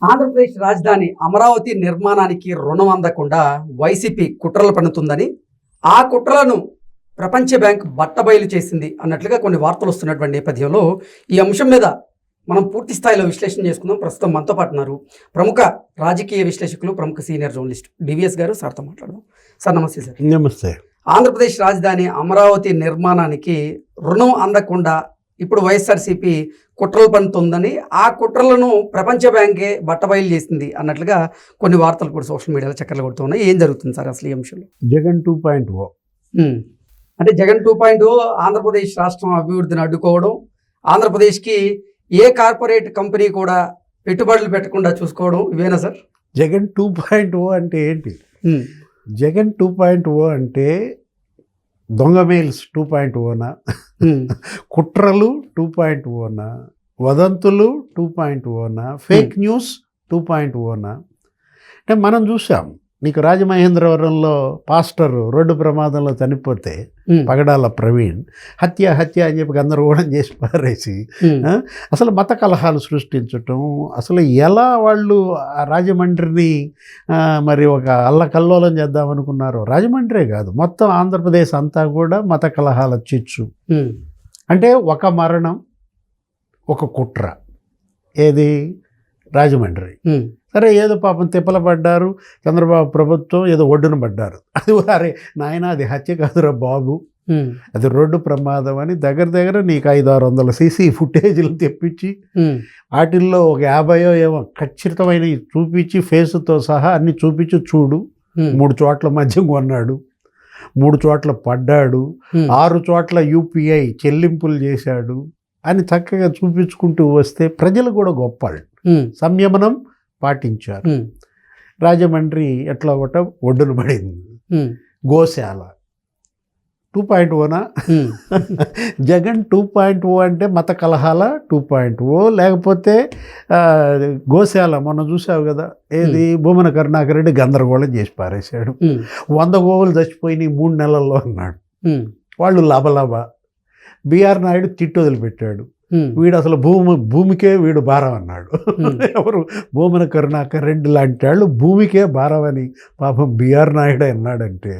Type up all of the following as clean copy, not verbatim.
ఆంధ్రప్రదేశ్ రాజధాని అమరావతి నిర్మాణానికి రుణం అందకుండా వైసీపీ కుట్రలు పన్నుతుందని, ఆ కుట్రలను ప్రపంచ బ్యాంక్ బట్టబయలు చేసింది అన్నట్లుగా కొన్ని వార్తలు వస్తున్నటువంటి నేపథ్యంలో ఈ అంశం మీద మనం పూర్తి స్థాయిలో విశ్లేషణ చేసుకుందాం. ప్రస్తుతం మనతో పాటు ఉన్నారు ప్రముఖ రాజకీయ విశ్లేషకులు, ప్రముఖ సీనియర్ జర్నలిస్ట్ డివిఎస్ గారు. సార్తో మాట్లాడదాం. సార్ నమస్తే. సార్ నమస్తే. ఆంధ్రప్రదేశ్ రాజధాని అమరావతి నిర్మాణానికి రుణం అందకుండా ఇప్పుడు వైఎస్ఆర్సీపీ కుట్రలు పన్నుతుందని, ఆ కుట్రలను ప్రపంచ బ్యాంకే బట్టబయలు చేసింది అన్నట్లుగా కొన్ని వార్తలు కూడా సోషల్ మీడియాలో చక్కర్లు కొడుతున్నాయి. ఏం జరుగుతుంది సార్ అసలు ఈ అంశంలో? జగన్ 2.0 అంటే జగన్ 2.0 ఆంధ్రప్రదేశ్ రాష్ట్రం అభివృద్ధిని అడ్డుకోవడం, ఆంధ్రప్రదేశ్కి ఏ కార్పొరేట్ కంపెనీ కూడా పెట్టుబడులు పెట్టకుండా చూసుకోవడం, ఇవేనా సార్? జగన్ 2.0 అంటే ఏంటి? జగన్ 2.0 అంటే దొంగ మెయిల్స్ 2.0నా, కుట్రలు 2.0నా, వదంతులు 2.0నా, ఫేక్ న్యూస్ 2.0నా? అంటే మనం చూసాం, నీకు రాజమహేంద్రవరంలో పాస్టర్ రోడ్డు ప్రమాదంలో చనిపోతే పగడాల ప్రవీణ్ హత్య అని చెప్పి గందరగోళం చేసి పారేసి అసలు మత కలహాలు సృష్టించటం, అసలు ఎలా వాళ్ళు రాజమండ్రిని మరి ఒక అల్లకల్లోలం చేద్దామనుకున్నారో. రాజమండ్రే కాదు, మొత్తం ఆంధ్రప్రదేశ్ అంతా కూడా మత కలహాల చిచ్చు. అంటే ఒక మరణం, ఒక కుట్ర. ఏది? రాజమండ్రి. సరే, ఏదో పాపం తిప్పల పడ్డారు, చంద్రబాబు ప్రభుత్వం ఏదో ఒడ్డున పడ్డారు. అది అరే నాయన, అది హత్య కాదురా బాబు, అది రోడ్డు ప్రమాదం అని దగ్గర నీకు 500-600 సీసీ ఫుటేజీలు తెప్పించి వాటిల్లో ఒక 50 ఏమో ఖచ్చితమైన చూపించి ఫేస్తో సహా అన్ని చూపించి చూడు, 3 చోట్ల మద్యం కొన్నాడు, 3 చోట్ల పడ్డాడు, 6 చోట్ల యూపీఐ చెల్లింపులు చేశాడు అని చక్కగా చూపించుకుంటూ వస్తే ప్రజలు కూడా గొప్పవాళ్ళు, సంయమనం పాటించారు. రాజమండ్రి ఎట్లా ఒకట ఒడ్డున పడింది. గోశాల 2.0నా? జగన్ 2.0 అంటే మత కలహాల 2.0, లేకపోతే గోశాల మొన్న చూసావు కదా, ఏది భూమన కరుణాకర్ రెడ్డి గందరగోళం చేసి పారేశాడు. 100 గోవులు చచ్చిపోయినాయి 3 నెలల్లో అన్నాడు. వాళ్ళు లాభలాభ. బిఆర్ నాయుడు తిట్టు వదిలిపెట్టాడు, వీడు అసలు భూమికే వీడు భారం అన్నాడు. ఎవరు? భూమన కరుణాకర్ రెడ్డి లాంటి వాళ్ళు భూమికే భారం అని పాపం బిఆర్ నాయుడు అన్నాడంటే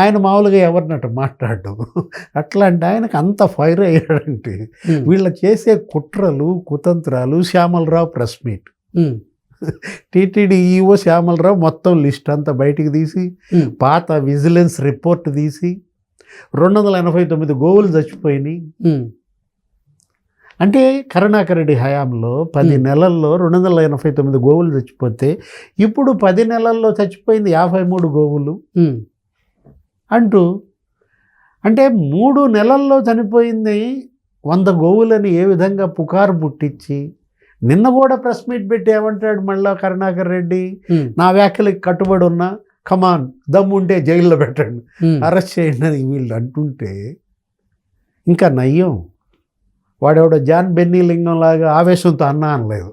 ఆయన మామూలుగా ఎవరినట్టు మాట్లాడడం. అట్లాంటి ఆయనకు అంత ఫైర్ అయ్యాడంటే వీళ్ళ చేసే కుట్రలు కుతంత్రాలు. Shyamalarao press meet, TTD EO Shyamalarao మొత్తం లిస్ట్ అంతా బయటికి తీసి పాత విజిలెన్స్ రిపోర్ట్ తీసి 289 గోవులు చచ్చిపోయినాయి. అంటే కరుణాకర్ రెడ్డి హయాంలో 10 నెలల్లో 289 గోవులు చచ్చిపోతే ఇప్పుడు 10 నెలల్లో చచ్చిపోయింది 53 గోవులు అంటూ, అంటే 3 నెలల్లో చనిపోయింది 100 గోవులని ఏ విధంగా పుకారు పుట్టించి నిన్న కూడా ప్రెస్ మీట్ పెట్టి ఏమంటాడు మళ్ళా కరుణాకర్ రెడ్డి, నా వ్యాఖ్యలకు కట్టుబడి ఉన్నా, కమాన్ దమ్ముంటే జైల్లో పెట్టండి, అరెస్ట్ చేయండి అని వీళ్ళు అంటుంటే ఇంకా నయ్యం. వాడెవడో జాన్ బెన్నీ లింగం లాగా ఆవేశంతో అన్నా అనలేదు.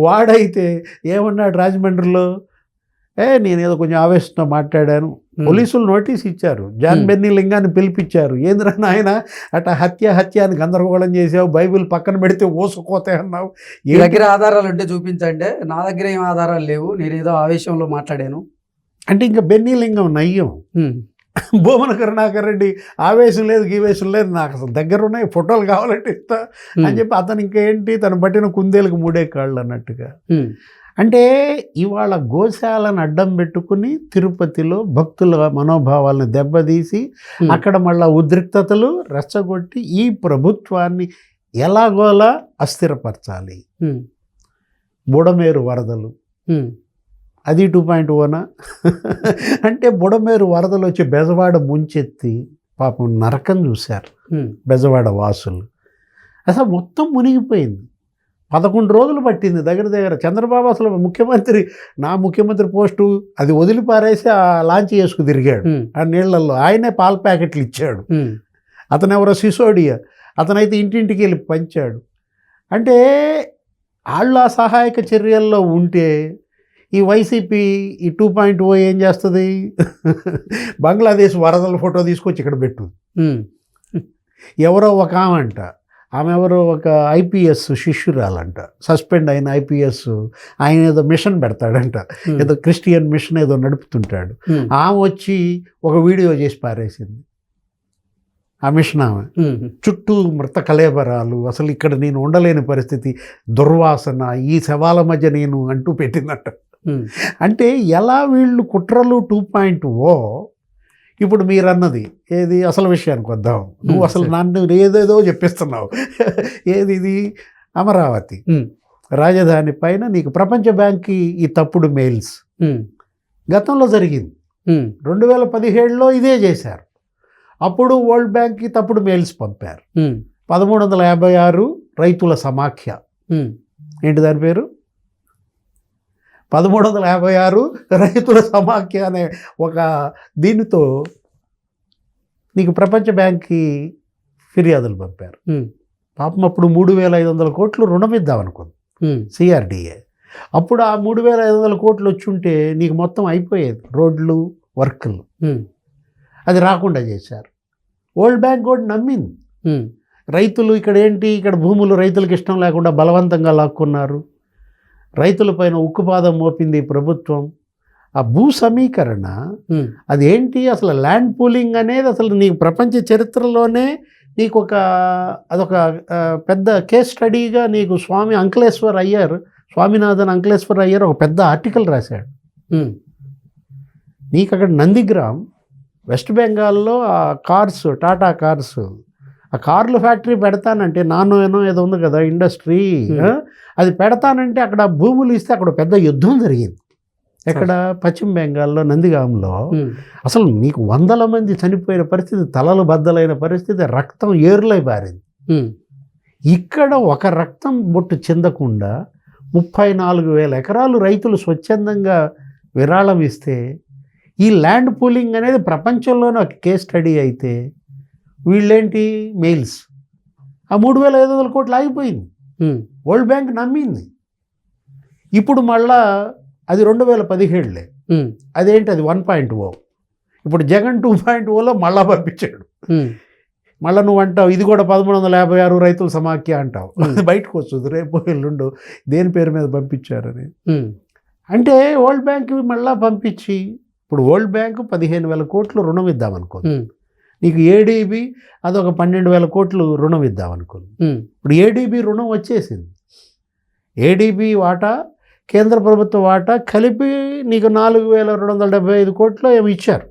వాడైతే ఏమన్నాడు రాజమండ్రిలో, నేనేదో కొంచెం ఆవేశంతో మాట్లాడాను. పోలీసులు నోటీస్ ఇచ్చారు, జాన్ బెన్నీ లింగాన్ని పిలిపించారు. ఏంద్రా నాయన అట్ట హత్య అని గందరగోళం చేసావు, బైబిల్ పక్కన పెడితే ఓసుకోతే అన్నావు. ఈ దగ్గర ఆధారాలు ఉంటే చూపించండి. నా దగ్గర ఏం ఆధారాలు లేవు, నేనేదో ఆవేశంలో మాట్లాడాను అంటే ఇంకా బెన్నీ లింగం నయ్యం. భూమన కరుణాకర్ రెడ్డి ఆవేశం లేదు, గీవేశం లేదు, నాకు అసలు దగ్గర ఉన్నాయి, ఫోటోలు కావాలంటే ఇస్తా అని చెప్పి అతను ఇంకేంటి తను పట్టిన కుందేలకు 3 కాళ్ళు అన్నట్టుగా. అంటే ఇవాళ గోశాలను అడ్డం పెట్టుకుని తిరుపతిలో భక్తుల మనోభావాలను దెబ్బతీసి అక్కడ మళ్ళా ఉద్రిక్తతలు రెచ్చగొట్టి ఈ ప్రభుత్వాన్ని ఎలాగోలా అస్థిరపరచాలి. బుడమేరు వరదలు, అది 2.0నా? అంటే బుడమేరు వరదలు వచ్చి బెజవాడ ముంచెత్తి పాపం నరకం చూశారు బెజవాడ వాసులు. అసలు మొత్తం మునిగిపోయింది. 11 రోజులు పట్టింది దగ్గర. చంద్రబాబు అసలు ముఖ్యమంత్రి పోస్టు అది వదిలిపారేసి ఆ లాంచ్ చేసుకు తిరిగాడు ఆ నీళ్లలో. ఆయనే పాల ప్యాకెట్లు ఇచ్చాడు. అతను ఎవరో సిసోడియా, అతనైతే ఇంటింటికి వెళ్ళి పంచాడు. అంటే వాళ్ళు ఆ సహాయక చర్యల్లో ఉంటే ఈ వైసీపీ ఈ 2.0 ఏం చేస్తుంది? బంగ్లాదేశ్ వరదల ఫోటో తీసుకొచ్చి ఇక్కడ పెట్టు. ఎవరో ఒక ఆమంట ఆమె ఎవరో ఒక ఐపీఎస్ శిష్యురాలంట, సస్పెండ్ అయిన ఐపీఎస్. ఆయన ఏదో మిషన్ పెడతాడంట, ఏదో క్రిస్టియన్ మిషన్ ఏదో నడుపుతుంటాడు. ఆమె వచ్చి ఒక వీడియో చేసి పారేసింది. ఆ మిషన్ ఆమె చుట్టూ మృత కళేబరాలు, అసలు ఇక్కడ నేను ఉండలేని పరిస్థితి, దుర్వాసన, ఈ శవాల మధ్య నేను అంటూ పెట్టిందట. అంటే ఎలా వీళ్ళు కుట్రలు 2.0. ఇప్పుడు మీరు అన్నది ఏది, అసలు విషయానికి వద్దాం. నువ్వు అసలు నన్ను ఏదేదో చెప్పిస్తున్నావు. ఏది ఇది, అమరావతి రాజధాని పైన నీకు ప్రపంచ బ్యాంక్కి ఈ తప్పుడు మెయిల్స్ గతంలో జరిగింది. 2017లో ఇదే చేశారు. అప్పుడు వరల్డ్ బ్యాంక్కి తప్పుడు మెయిల్స్ పంపారు. 1356 రైతుల సమాఖ్య, ఏంటి దాని పేరు, 1356 రైతుల సమాఖ్య అనే ఒక దీనితో నీకు ప్రపంచ బ్యాంక్కి ఫిర్యాదులు పంపారు. పాపం అప్పుడు 3500 కోట్లు రుణం ఇద్దామనుకుంది సిఆర్డిఏ. అప్పుడు ఆ 3500 కోట్లు వచ్చుంటే నీకు మొత్తం అయిపోయేది, రోడ్లు, వర్క్లు. అది రాకుండా చేశారు. వరల్డ్ బ్యాంక్ కూడా నమ్మింది. రైతులు ఇక్కడ ఏంటి, ఇక్కడ భూములు రైతులకు ఇష్టం లేకుండా బలవంతంగా లాక్కున్నారు, రైతులపైన ఉక్కుపాదం మోపింది ప్రభుత్వం. ఆ భూ సమీకరణ అదేంటి, అసలు ల్యాండ్ పూలింగ్ అనేది అసలు నీకు ప్రపంచ చరిత్రలోనే నీకు అదొక పెద్ద కేస్ స్టడీగా నీకు స్వామినాథన్ అంకలేశ్వర్ అయ్యర్ ఒక పెద్ద ఆర్టికల్ రాశాడు. నీకు అక్కడ నందిగ్రామ్ వెస్ట్ బెంగాల్లో ఆ కార్స్, టాటా కార్స్, ఆ కార్ల ఫ్యాక్టరీ పెడతానంటే, నానో ఏదో ఉంది కదా ఇండస్ట్రీ, అది పెడతానంటే అక్కడ భూములు ఇస్తే అక్కడ పెద్ద యుద్ధం జరిగింది. ఎక్కడ, పశ్చిమ బెంగాల్లో నందిగాంలో. అసలు నీకు 100 మంది చనిపోయిన పరిస్థితి, తలలు బద్దలైన పరిస్థితి, రక్తం ఏరులై పారింది. ఇక్కడ ఒక రక్తం బొట్టు చెందకుండా 34,000 ఎకరాలు రైతులు స్వచ్ఛందంగా విరాళం ఇస్తే, ఈ ల్యాండ్ పూలింగ్ అనేది ప్రపంచంలోనే ఒక కేస్ స్టడీ అయితే, వీళ్ళేంటి మెయిల్స్, ఆ 3500 కోట్లు ఆగిపోయింది. వరల్డ్ బ్యాంక్ నమ్మింది. ఇప్పుడు మళ్ళా అది 2017లే, అదేంటి అది 1.0. ఇప్పుడు జగన్ 2.0లో మళ్ళా పంపించాడు. మళ్ళీ నువ్వు అంటావు ఇది కూడా 1356 రైతుల సమాఖ్య అంటావు. అది బయటకు వస్తుంది రేపు ఎల్లుండు దేని పేరు మీద పంపించారని. అంటే వరల్డ్ బ్యాంక్ మళ్ళా పంపించి, ఇప్పుడు వరల్డ్ బ్యాంక్ 15,000 కోట్లు రుణం ఇద్దామనుకో, నీకు ఏడీబీ అదొక 12,000 కోట్లు రుణం ఇద్దామనుకోండి. ఇప్పుడు ఏడీబీ రుణం వచ్చేసింది. ఏడీబీ వాటా, కేంద్ర ప్రభుత్వ వాటా కలిపి నీకు 4,275 కోట్లు ఏమి ఇచ్చారు,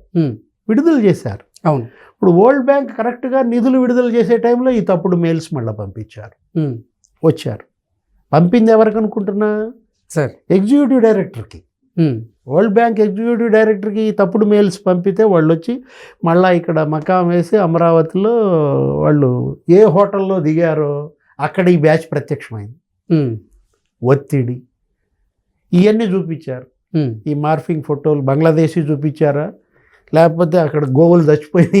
విడుదల చేశారు. అవును. ఇప్పుడు వరల్డ్ బ్యాంక్ కరెక్ట్గా నిధులు విడుదల చేసే టైంలో ఈ తప్పుడు మెయిల్స్ మళ్ళీ పంపించారు. వచ్చారు, పంపింది ఎవరికి అనుకుంటున్నా, సార్ ఎగ్జిక్యూటివ్ డైరెక్టర్కి. వరల్డ్ బ్యాంక్ ఎగ్జిక్యూటివ్ డైరెక్టర్కి తప్పుడు మెయిల్స్ పంపితే వాళ్ళు వచ్చి మళ్ళీ ఇక్కడ మకాం వేసి అమరావతిలో వాళ్ళు ఏ హోటల్లో దిగారో అక్కడ ఈ బ్యాచ్ ప్రత్యక్షమైంది. ఒత్తిడి ఇవన్నీ చూపించారు. ఈ మార్ఫింగ్ ఫోటోలు బంగ్లాదేశీ చూపించారా, లేకపోతే అక్కడ గోవులు చచ్చిపోయి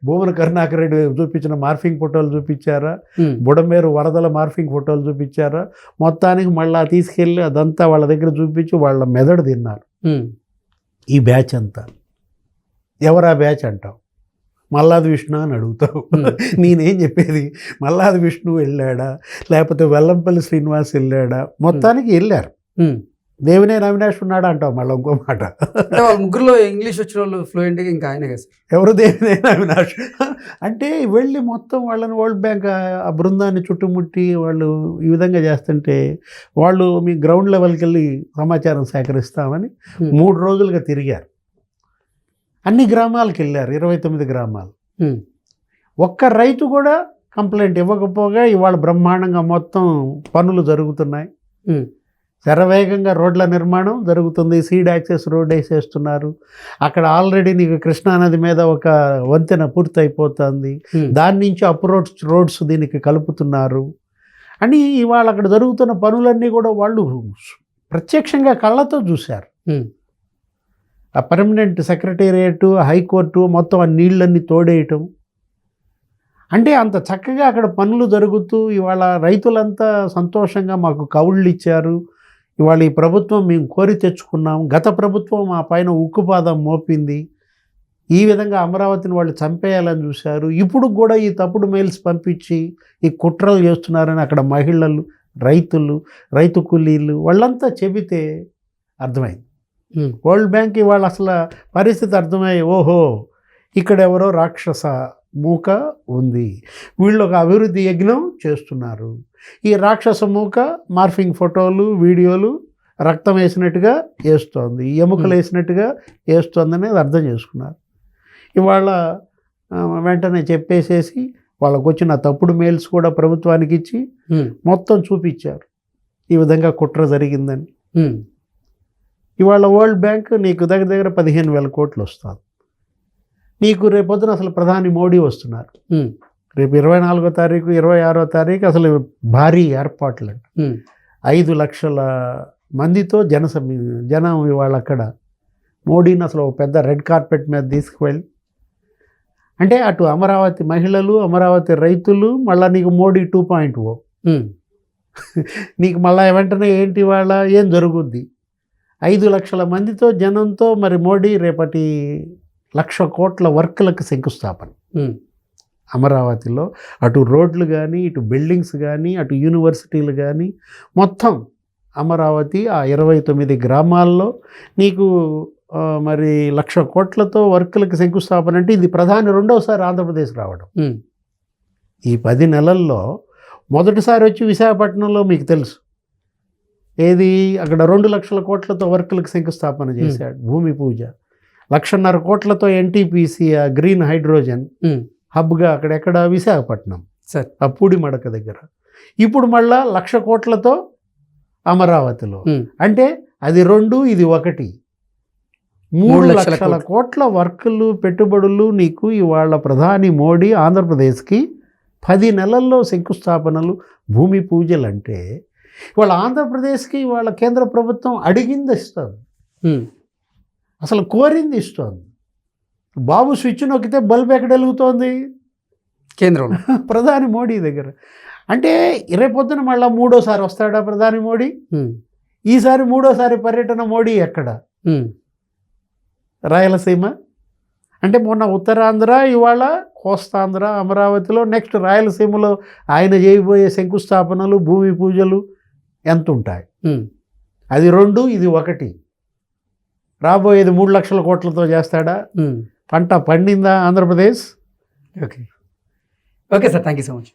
భూమన కరుణాకర్ రెడ్డి చూపించిన మార్ఫింగ్ ఫోటోలు చూపించారా, బుడమేరు వరదల మార్ఫింగ్ ఫోటోలు చూపించారా, మొత్తానికి మళ్ళీ తీసుకెళ్ళి అదంతా వాళ్ళ దగ్గర చూపించి వాళ్ళ మెదడు తిన్నారు. ఈ బ్యాచ్ అంతా ఎవరా బ్యాచ్ అంటావు, మల్లాది విష్ణు అని అడుగుతావు. నేనేం చెప్పేది, మల్లాది విష్ణు వెళ్ళాడా లేకపోతే వెల్లంపల్లి శ్రీనివాస్ వెళ్ళాడా, మొత్తానికి వెళ్ళారు. దేవినేని అవినాష్ ఉన్నాడా అంటావు మళ్ళీ ఇంకో మాట. ముగ్గురులో ఇంగ్లీష్ వచ్చిన వాళ్ళు ఫ్లూయెంట్గా ఇంకా ఆయనే కదా సార్. ఎవరు దేవినేని అవినాష్ అంటే వెళ్ళి మొత్తం వాళ్ళని వరల్డ్ బ్యాంక్ ఆ బృందాన్ని చుట్టుముట్టి వాళ్ళు ఈ విధంగా చేస్తుంటే, వాళ్ళు మీ గ్రౌండ్ లెవెల్కి వెళ్ళి సమాచారం సేకరిస్తామని 3 రోజులుగా తిరిగారు. అన్ని గ్రామాలకు వెళ్ళారు, 29 గ్రామాలు. ఒక్క రైతు కూడా కంప్లైంట్ ఇవ్వకపోగా ఇవాళ బ్రహ్మాండంగా మొత్తం పనులు జరుగుతున్నాయి. శరవేగంగా రోడ్ల నిర్మాణం జరుగుతుంది. సీడ్ యాక్సెస్ రోడ్ వేసేస్తున్నారు. అక్కడ ఆల్రెడీ నీకు కృష్ణానది మీద ఒక వంతెన పూర్తి అయిపోతుంది, దాని నుంచి రోడ్స్ దీనికి కలుపుతున్నారు అని ఇవాళ అక్కడ జరుగుతున్న పనులన్నీ కూడా వాళ్ళు ప్రత్యక్షంగా కళ్ళతో చూశారు. ఆ పర్మనెంట్ సెక్రటేరియట్, హైకోర్టు మొత్తం ఆ నీళ్ళన్నీ తోడేయటం అంటే అంత చక్కగా అక్కడ పనులు జరుగుతూ ఇవాళ రైతులంతా సంతోషంగా మాకు కౌళ్ళు ఇచ్చారు, ఇవాళ ఈ ప్రభుత్వం మేము కోరి తెచ్చుకున్నాం, గత ప్రభుత్వం మా పైన ఉక్కుపాదం మోపింది, ఈ విధంగా అమరావతిని వాళ్ళు చంపేయాలని చూశారు. ఇప్పుడు కూడా ఈ తప్పుడు మెయిల్స్ పంపించి ఈ కుట్రలు చేస్తున్నారని అక్కడ మహిళలు, రైతులు, రైతు కూలీలు వాళ్ళంతా చెబితే అర్థమైంది. వరల్డ్ బ్యాంక్ ఇవాళ అసలు పరిస్థితి అర్థమయ్యి, ఓహో ఇక్కడ ఎవరో రాక్షస మూక ఉంది, వీళ్ళు ఒక అభివృద్ధి యజ్ఞం చేస్తున్నారు. ఈ రాక్షస మూక మార్ఫింగ్ ఫోటోలు, వీడియోలు రక్తం వేసినట్టుగా వేస్తోంది, ఎముకలు వేసినట్టుగా వేస్తోంది అనేది అర్థం చేసుకున్నారు. ఇవాళ వెంటనే చెప్పేసేసి వాళ్ళకు వచ్చిన తప్పుడు మెయిల్స్ కూడా ప్రభుత్వానికి ఇచ్చి మొత్తం చూపించారు ఈ విధంగా కుట్ర జరిగిందని. ఇవాళ వరల్డ్ బ్యాంక్ నీకు దగ్గర దగ్గర 15,000 కోట్లు వస్తుంది. నీకు రేపొద్దున అసలు ప్రధాని మోడీ వస్తున్నారు. రేపు 24వ తారీఖు 26వ తారీఖు అసలు భారీ ఏర్పాట్లు అంట. 5 లక్షల మందితో జనం ఇవాళ అక్కడ మోడీని అసలు ఒక పెద్ద రెడ్ కార్పెట్ మీద తీసుకువెళ్ళి, అంటే అటు అమరావతి మహిళలు, అమరావతి రైతులు, మళ్ళీ నీకు మోడీ 2.0 నీకు మళ్ళీ వెంటనే ఏంటి వాళ్ళ ఏం జరుగుద్ది. 5 లక్షల మందితో జనంతో మరి మోడీ రేపటి 1,00,000 కోట్ల వర్క్లకు శంకుస్థాపన అమరావతిలో. అటు రోడ్లు కానీ, ఇటు బిల్డింగ్స్ కానీ, అటు యూనివర్సిటీలు కానీ, మొత్తం అమరావతి ఆ 29 గ్రామాల్లో నీకు మరి 1,00,000 కోట్లతో వర్కులకు శంకుస్థాపన. అంటే ఇది ప్రధాని రెండవసారి ఆంధ్రప్రదేశ్ రావడం. ఈ 10 నెలల్లో మొదటిసారి వచ్చి విశాఖపట్నంలో మీకు తెలుసు ఏది, అక్కడ 2 లక్షల కోట్లతో వర్కులకు శంకుస్థాపన చేశాడు, భూమి పూజ. 1,50,000 కోట్లతో ఎన్టీపీసీ గ్రీన్ హైడ్రోజన్ హబ్గా అక్కడెక్కడ విశాఖపట్నం సార్ ఆ పూడి మడక దగ్గర. ఇప్పుడు మళ్ళా 1,00,000 కోట్లతో అమరావతిలో. అంటే అది 2, ఇది 1, 3 లక్షల కోట్ల వర్కులు, పెట్టుబడులు నీకు ఇవాళ ప్రధాని మోడీ ఆంధ్రప్రదేశ్కి 10 నెలల్లో శంకుస్థాపనలు, భూమి పూజలు. అంటే ఇవాళ ఆంధ్రప్రదేశ్కి ఇవాళ కేంద్ర ప్రభుత్వం అడిగింది ఇస్తుంది, అసలు కోరింది ఇస్తుంది. బాబు స్విచ్ నొక్కితే బల్బ్ ఎక్కడ వెలుగుతోంది? కేంద్రంలో ప్రధాని మోడీ దగ్గర. అంటే రేపొద్దున మళ్ళీ 3వసారి వస్తాడా ప్రధాని మోడీ? ఈసారి 3వసారి పర్యటన మోడీ ఎక్కడ? రాయలసీమ. అంటే మొన్న ఉత్తరాంధ్ర, ఇవాళ కోస్తాంధ్ర, అమరావతిలో, నెక్స్ట్ రాయలసీమలో ఆయన చేయబోయే శంకుస్థాపనలు, భూమి పూజలు ఎంత ఉంటాయి? అది 2, ఇది 1. రాబోయేది 3 లక్షల కోట్లతో చేస్తాడా? పంట పండిందా Andhra Pradesh? Okay sir, thank you so much.